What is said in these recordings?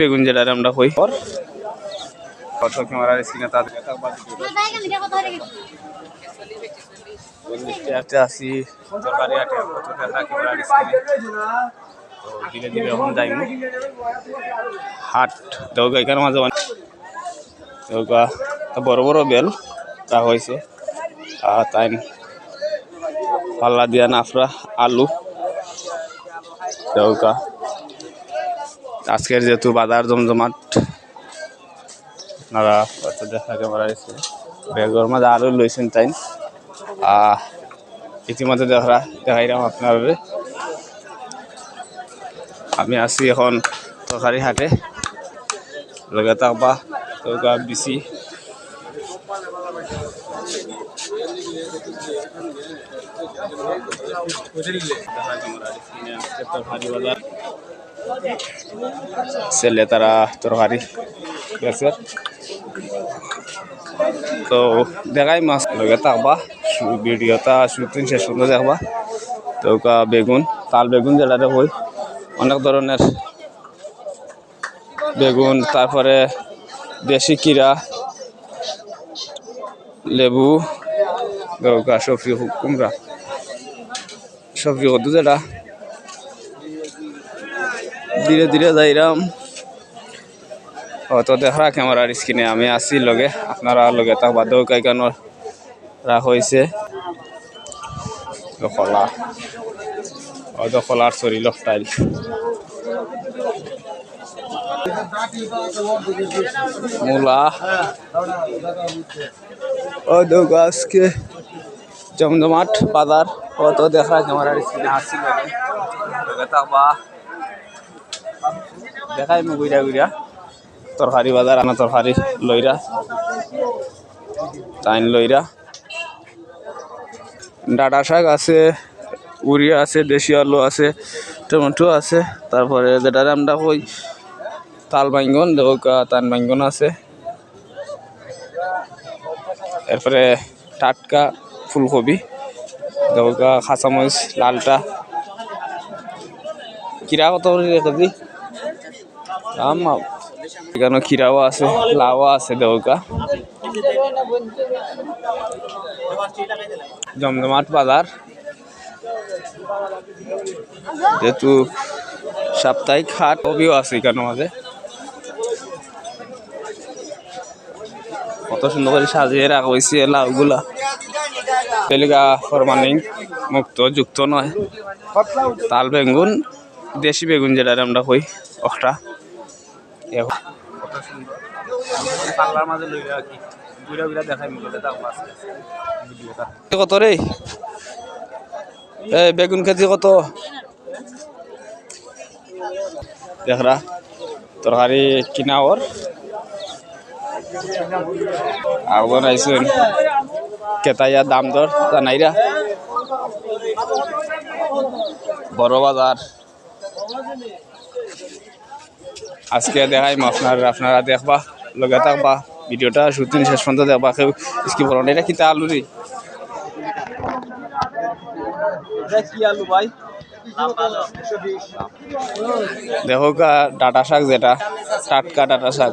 বেগুন যেটা আমরা কই কত ক্যামেরার স্ক্রিনে তাদের আসি তরকারি আটে কত দেখা ক্যামেরার স্ক্রিনে ধীরে ধীরে এখন যাইব হাট দেওগা এখানে মাঝে দেওগা বড় বড় বেল তা হয়েছে আর তাই পাল্লা দিয়া নাফরা আলু দেওগা আজকের যেহেতু বাজার জমজমাট আপনারা হয়তো দেখা ক্যামেরার স্ক্রিনে বেগর মাঝে আলু লইছেন তাই ইতিমধ্যে দেখাইলাম আপনার আমি আছি এখন তরকারি হাটে লগে থাকবা তরকা বিচি তরকারি বাজার ছেলে তারা তরকারি গেছে তো দেখাই মাছ লগে থাকবা ভিডিওটা শুটিং শেষ সুন্দর দেখবা তো বেগুন তাল বেগুন যেটাতে হই অনেক ধরনের বেগুন তারপরে দেশি কিরা লেবু সবজি কুমড়া সবজি কত যেটা ধীরে ধীরে যাইরাম হয়তো দেখা ক্যামেরার স্ক্রিনে আমি আসি লগে আপনারা লগে থাকবা দৌকাই কেন রাখ হয়েছে খোলা হয়তো খোলার শরীর টাইল মূলা ও দৌকা আজকে জমজমাট বাজার হয়তো দেখা ক্যামেরার স্ক্রিনে আসি লগে থাকবা দেখাই মু গুইরা গুইরা তরকারি বাজার আনা তরকারি লইরা টাইন লইরা ডাটা শাক আছে উড়িয়া আছে দেশি আলু আছে টমেটো আছে তারপরে যেটা আমরা কই তাল বাইঙ্গন দেওকা তান বাইঙ্গন আছে এরপরে টাটকা ফুলকপি দেওকা কাঁচামরিচ লালটা কিরা কত কেজি এখানে খিরাও আছে লাউও আছে দেওকা জমজমাট বাজার যেহেতু সাপ্তাহিক হাট কবিও আছে এখানে মাঝে কত সুন্দর করে সাজিয়ে রাখা হয়েছে লাউগুলা তেলিকা ফরমালিন মুক্ত যুক্ত নয় তাল বেগুন দেশি বেগুন যেটা আমরা কই একটা কত রে বেগুন কেজি কত দেখরা তরকারি কিনা ওর আগুন আইসুন কেতাইয়া দাম দর জানাইরা বড় বাজার আজকে দেখাই আপনারা দেখবা লগে থাকবা ভিডিওটা শুটিং শেষ পর্যন্ত দেখবা কেউ স্কিপ করো না এটা কিতা আলু রে কি আলু ভাই দেখো ডাটা শাক যেটা টাটকা ডাটা শাক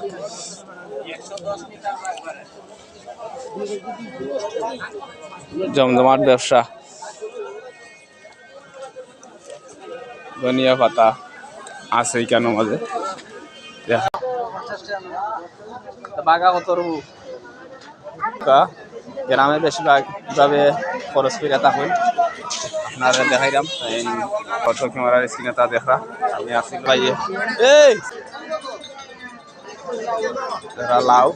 জমজমাট ব্যবসা ধনিয়া পাতা আছে কেন মাঝে বাগা কত গ্রামে বেশিরভাগ কিভাবে খরচ করে থাকুন আপনারা দেখাইলাম কত ক্যামেরার স্ক্রিনে তা দেখা আমি আসি পাইয়ে এই লাউ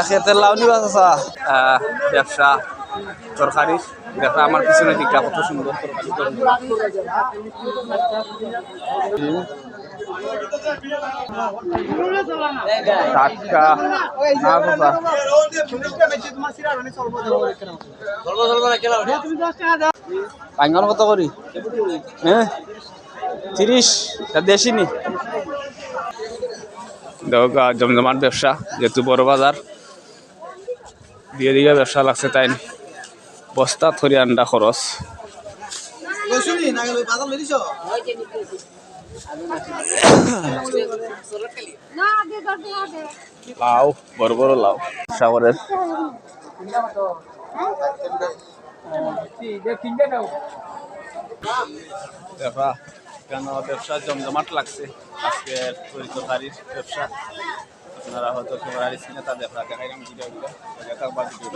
খেতের লাউ নিবা চাচা ব্যবসা তরকারি দেখা আমার পিছনে দিকটা কত সুন্দর টাটকা না বাইঙ্গন কত করি হ্যাঁ 30 দেশি নি দেখো জমজমাট ব্যবসা যেহেতু বড় বাজার দিয়ে দিকে ব্যবসা লাগছে তাই বস্তা থরি আন্ডা খরচ লাউ বড় বড় লাউ সাগরের দেখা কেন ব্যবসা জমজমাট লাগছে আজকে তরিতরকারির ব্যবসা আপনারা হয়তো ফেব্রুয়ারি সিনে তা দেখা দেখাইলাম ভিডিওগুলো দেখা বা ভিডিও